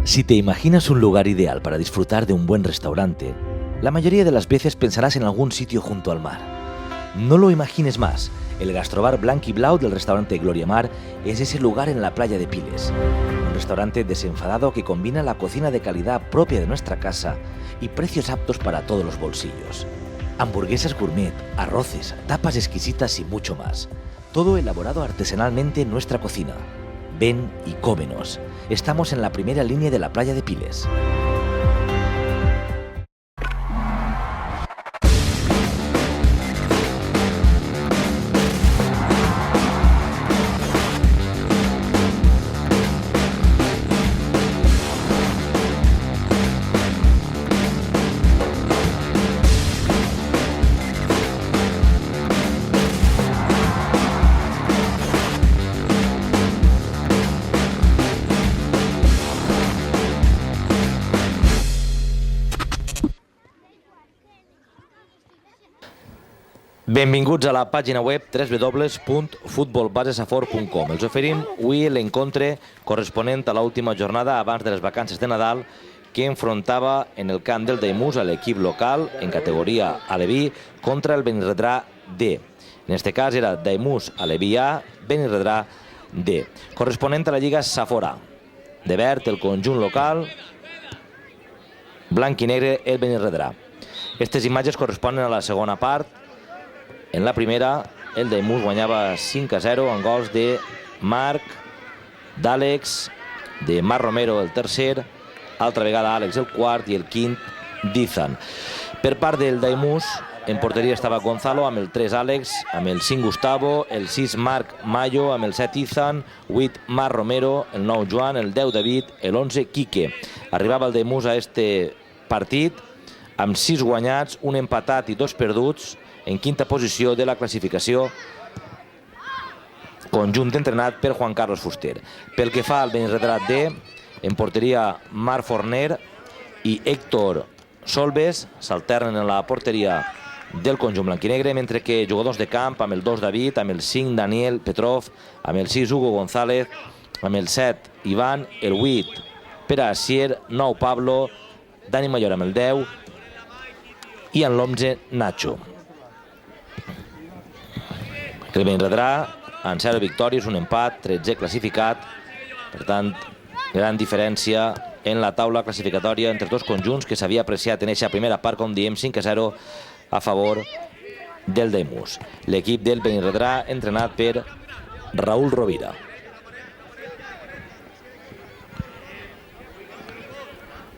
Si te imaginas un lugar ideal para disfrutar de un buen restaurante, la mayoría de las veces pensarás en algún sitio junto al mar. No lo imagines más. El Gastrobar Blanc i Blau del restaurante Gloria Mar es ese lugar en la playa de Piles. Un restaurante desenfadado que combina la cocina de calidad propia de nuestra casa y precios aptos para todos los bolsillos. Hamburguesas gourmet, arroces, tapas exquisitas y mucho más. Todo elaborado artesanalmente en nuestra cocina. Ven y cómenos. Estamos en la primera línea de la playa de Piles. Benvinguts a la pàgina web www.futbolbasesafor.com. Els oferim avui l'encontre corresponent a l'última jornada abans de les vacances de Nadal que enfrontava en el camp del Daimús a l'equip local en categoria Aleví contra el Benirredrà D. En este cas era Daimús Aleví A, Benirredrà D. Corresponent a la Lliga Safor A. De verd el conjunt local, blanc i negre el Benirredrà. Aquestes imatges corresponen a la segona part. En la primera, el Daimús guanyava 5-0 amb gols de Marc, d'Àlex, de Marc Romero el tercer, altra vegada Àlex el quart i el quint d'Izan. Per part del Daimús, en porteria estava Gonzalo, amb el 3 Àlex, amb el 5 Gustavo, el 6 Marc Mayo, amb el 7 Izan, 8 Marc Romero, el 9 Joan, el 10 David, el 11 Quique. Arribava el Daimús a este partit amb 6 guanyats, un empatat i 2 perduts, en quinta posició de la classificació, conjunt entrenat per Juan Carlos Fuster. Pel que fa al Benirredrà D, en porteria Marc Forner i Héctor Solbes s'alternen en la porteria del conjunt blanquinegre, mentre que jugadors de camp amb el 2 David, amb el 5 Daniel Petrov, amb el 6 Hugo González, amb el 7 Ivan, el 8 Pere Asier, 9 Pablo, Dani Mayor amb el 10 i amb l'11 Nacho. El Benirredrà, en 0 victòries, un empat, 13 classificat. Per tant, gran diferència en la taula classificatòria entre els dos conjunts que s'havia apreciat en aquesta primera part, com diem, 5-0 a favor del Daimús. L'equip del Benirredrà entrenat per Raúl Rovira.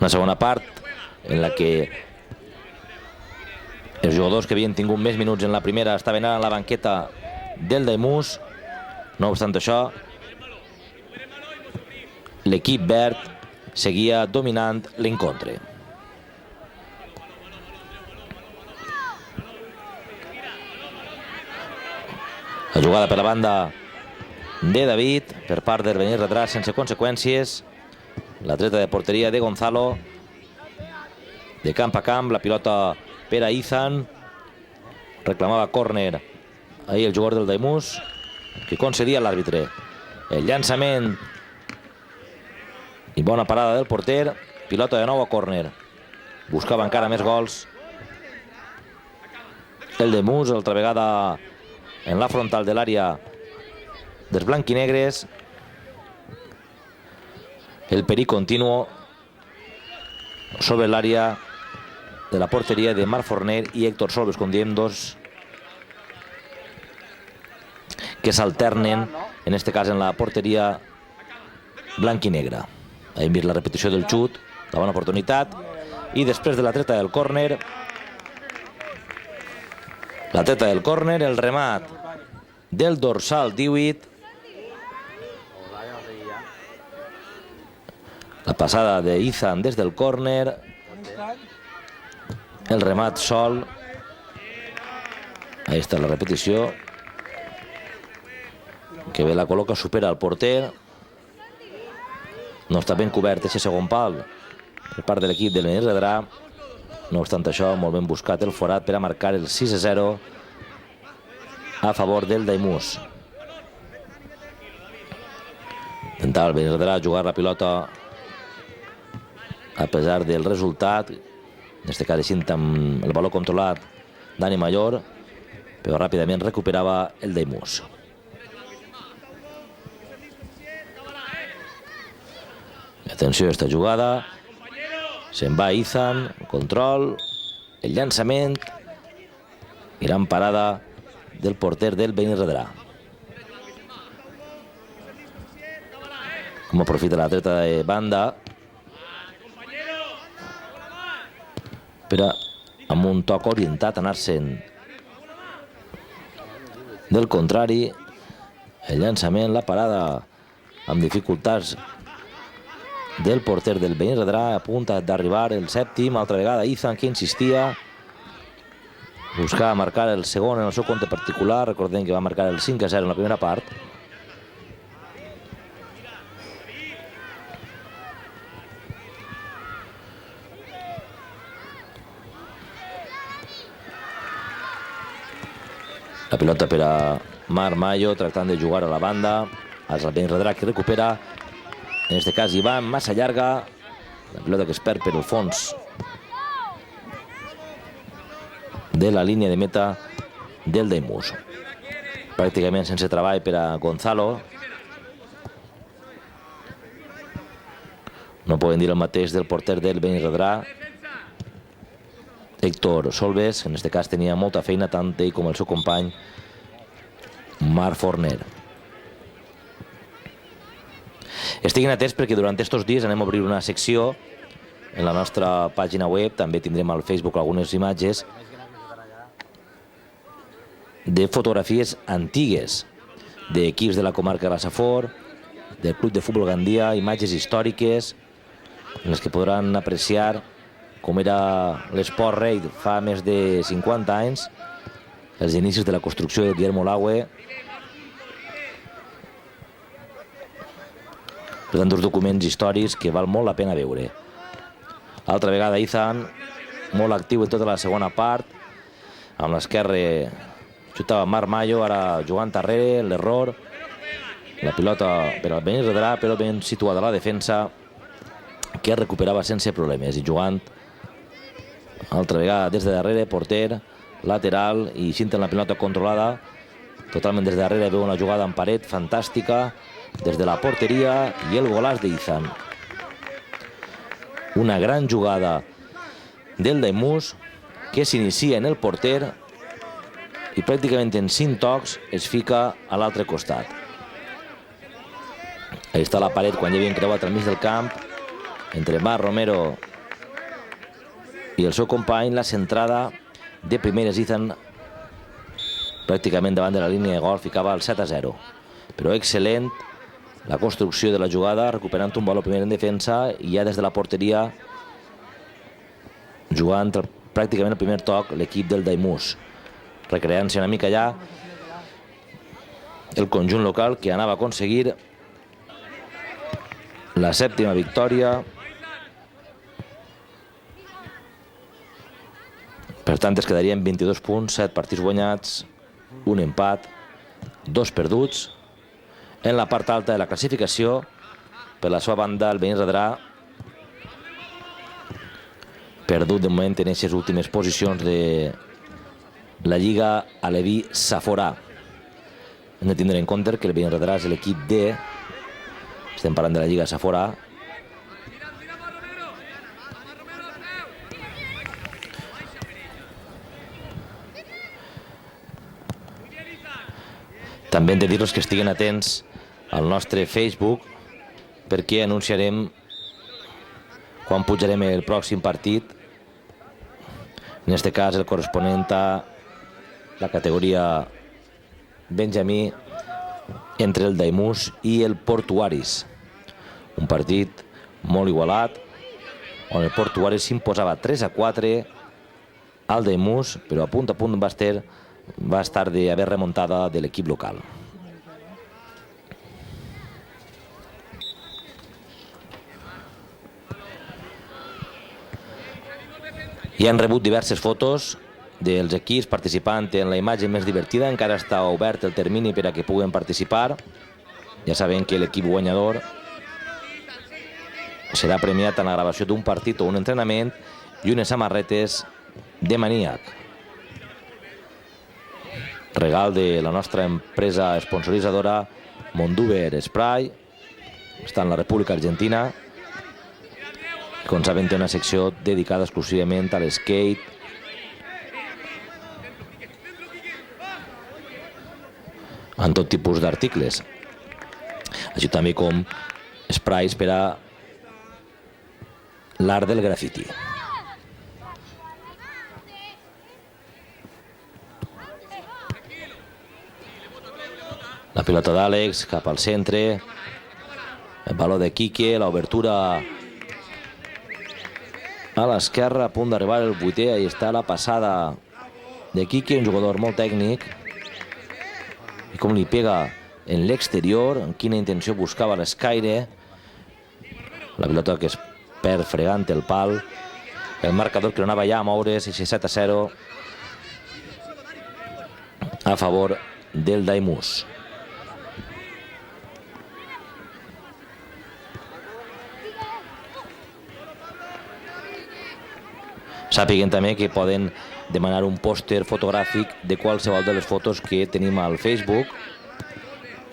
Una segona part en la que els jugadors que havien tingut més minuts en la primera estaven a la banqueta del Daimús. No obstant això, l'equip verd seguia dominant l'encontre. La jugada per la banda de David per part del Benirredrà sense conseqüències. La treta de porteria de Gonzalo. De camp a camp, la pilota per a Izan. Reclamava córner ahir el jugador del Daimús, que concedia l'àrbitre el llançament i bona parada del porter. Pilota de nou a córner. Buscava encara més gols el Daimús, altra vegada en la frontal de l'àrea dels blanquinegres. El perill continu sobre l'àrea de la porteria de Marc Forner i Héctor Solbes, com diem, dos que s'alternen, en aquest cas en la porteria blanc i negra. Hem vist la repetició del xut, la bona oportunitat, i després de la treta del córner, el remat del dorsal 18, la passada d'Izan des del córner, el remat sol, ahí està la repetició, que bé la col·loca, supera el porter. No està ben cobert aquest segon pal per part de l'equip del Benirredrà. No obstant això, molt ben buscat el forat per a marcar el 6-0 a favor del Daimús. Intentava el Benirredrà jugar la pilota a pesar del resultat. En aquest cas, així amb el valor controlat Dani Mayor, però ràpidament recuperava el Daimús. Atenció a aquesta jugada. Se'n va Izan, control, el llançament i gran parada del porter del Benirredrà. Com aprofita la dreta de banda, però amb un toc orientat a anar-se'n del contrari. El llançament, la parada amb dificultats del porter del Benirredrà, a punt d'arribar el sèptim. Altra vegada Izan, que insistia, buscava marcar el segon en el seu compte particular. Recordem que va marcar el 5-0 en la primera part. La pilota per a Marc Mayo, tractant de jugar a la banda. És el Benirredrà que recupera. En aquest cas, Ivan, massa llarga. La pilota que es perd per el fons de la línia de meta del Daimús. Pràcticament sense treball per a Gonzalo. No poden dir el mateix del porter del Benirredrà, Héctor Solves. En aquest cas tenia molta feina, tant ell com el seu company Marc Forner. Estiguin atents perquè durant aquests dies anem a obrir una secció en la nostra pàgina web. També tindrem al Facebook algunes imatges de fotografies antigues d'equips de la comarca de la Safor, del Club de Futbol Gandia, imatges històriques en les que podran apreciar com era l'esport rei fa més de 50 anys, els inicis de la construcció de Guillermo Laue. Per tant, dos documents històrics que val molt la pena veure. Altra vegada Izan, molt actiu en tota la segona part. Amb l'esquerre xutava Marc Mayo, ara jugant darrere, l'error. La pilota per al Benirredrà, però ben situada la defensa, que recuperava sense problemes. I jugant altra vegada des de darrere, porter, lateral, i senten la pilota controlada. Totalment des de darrere veu una jugada en paret fantàstica, des de la porteria, i el golaç d'Izan. Una gran jugada del Daimús que s'inicia en el porter i pràcticament en 5 tocs es fica a l'altre costat. Ahí està la paret quan ja havien creuat al mig del camp entre Marc Romero i el seu company. La centrada de primeres Izan pràcticament davant de la línia de gol, ficava el 7-0. Però excel·lent la construcció de la jugada, recuperant un valor primer en defensa i ja des de la porteria jugant pràcticament el primer toc l'equip del Daimús, recreant-se una mica ja el conjunt local, que anava a aconseguir la 7ª victòria. Per tant, es quedarien 22 punts, 7 partits guanyats, un empat, 2 perduts. En la part alta de la classificació, per la seva banda, el Benirredrà, perdut de moment en aquestes últimes posicions de la Lliga Aleví Saforà. Hem de tindre en compte que el Benirredrà és l'equip D, estem parlant de la Lliga Saforà. També hem de dir-los que estiguen atents al nostre Facebook, perquè anunciarem quan pujarem el pròxim partit, en aquest cas el corresponent a la categoria Benjamí, entre el Daimús i el Portuaris. Un partit molt igualat, on el Portuaris s'imposava 3-4 al Daimús, però a punt va estar d'haver remuntada de l'equip local. Ja han rebut diverses fotos dels equips participant en la imatge més divertida. Encara està obert el termini per a que puguen participar. Ja sabem que l'equip guanyador serà premiat en la gravació d'un partit o un entrenament i unes samarretes de Maníac. Regal de la nostra empresa sponsoritzadora Monduber Spray. Està en la República Argentina. Com saben, té una secció dedicada exclusivament a l'skate, en tot tipus d'articles, així també com sprays per a l'art del grafiti. La pilota d'Àlex cap al centre, el valor de Quique, l'obertura a l'esquerra, a punt d'arribar el vuitè. Ahí està la passada de Quique, un jugador molt tècnic, i com li pega en l'exterior, en quina intenció buscava l'escaire. La pilota que es perd fregant el pal, el marcador que no anava ja a moure's, 7-0 a favor del Daimús. Sàpiguen també que poden demanar un pòster fotogràfic de qualsevol de les fotos que tenim al Facebook.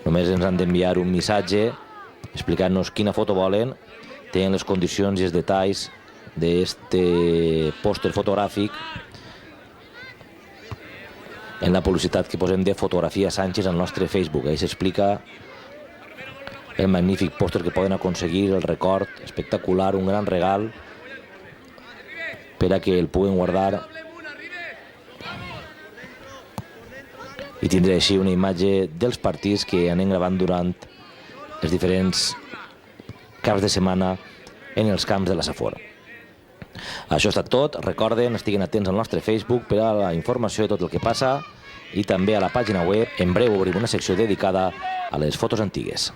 Només ens han d'enviar un missatge explicant-nos quina foto volen. Tenen les condicions i els detalls d'aquest pòster fotogràfic en la publicitat que posem de Fotografia Sánchez al nostre Facebook. Ahí s'explica el magnífic pòster que poden aconseguir, el record espectacular, un gran regal per a que el puguen guardar i tindré així una imatge dels partits que anem gravant durant els diferents caps de setmana en els camps de la Safor. Això ha estat tot. Recorden, estiguin atents al nostre Facebook per a la informació de tot el que passa i també a la pàgina web. En breu obrim una secció dedicada a les fotos antigues.